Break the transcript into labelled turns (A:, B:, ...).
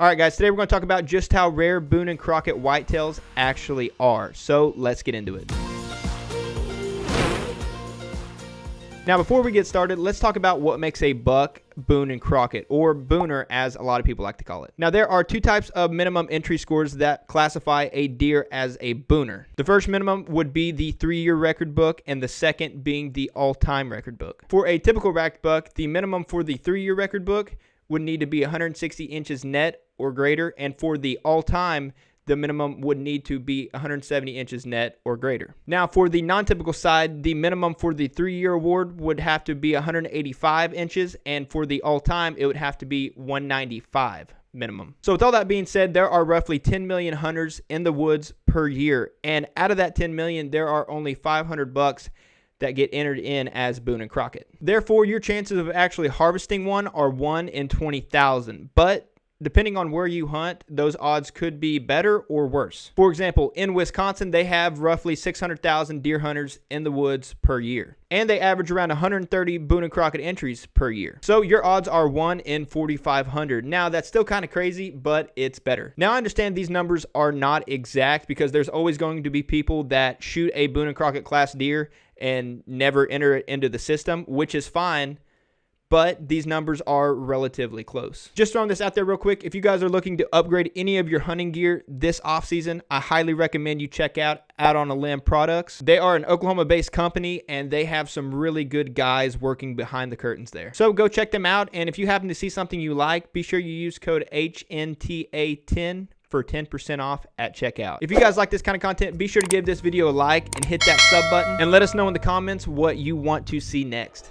A: All right, guys, today we're going to talk about just how rare Boone and Crockett whitetails actually are. So let's get into it. Now, before we get started, let's talk about what makes a buck Boone and Crockett, or Booner as a lot of people like to call it. Now, there are two types of minimum entry scores that classify a deer as a Booner. The first minimum would be the 3-year record book, and the second being the all-time record book. For a typical racked buck, the minimum for the 3-year record book would need to be 160 inches net or greater, and for the all-time, the minimum would need to be 170 inches net or greater. Now, for the non-typical side, the minimum for the 3-year award would have to be 185 inches, and for the all-time, it would have to be 195 minimum. So with all that being said, there are roughly 10 million hunters in the woods per year, and out of that 10 million, there are only 500 bucks that get entered in as Boone and Crockett. Therefore, your chances of actually harvesting one are 1 in 20,000, but depending on where you hunt, those odds could be better or worse. For example, in Wisconsin, they have roughly 600,000 deer hunters in the woods per year, and they average around 130 Boone and Crockett entries per year. So your odds are 1 in 4,500. Now, that's still kind of crazy, but it's better. Now, I understand these numbers are not exact because there's always going to be people that shoot a Boone and Crockett class deer and never enter it into the system, which is fine, but these numbers are relatively close. Just throwing this out there real quick, if you guys are looking to upgrade any of your hunting gear this offseason, I highly recommend you check out on a Limb Products. They are an Oklahoma-based company, and they have some really good guys working behind the curtains there. So go check them out, and if you happen to see something you like, be sure you use code HNTA10 for 10% off at checkout. If you guys like this kind of content, be sure to give this video a like and hit that sub button, and let us know in the comments what you want to see next.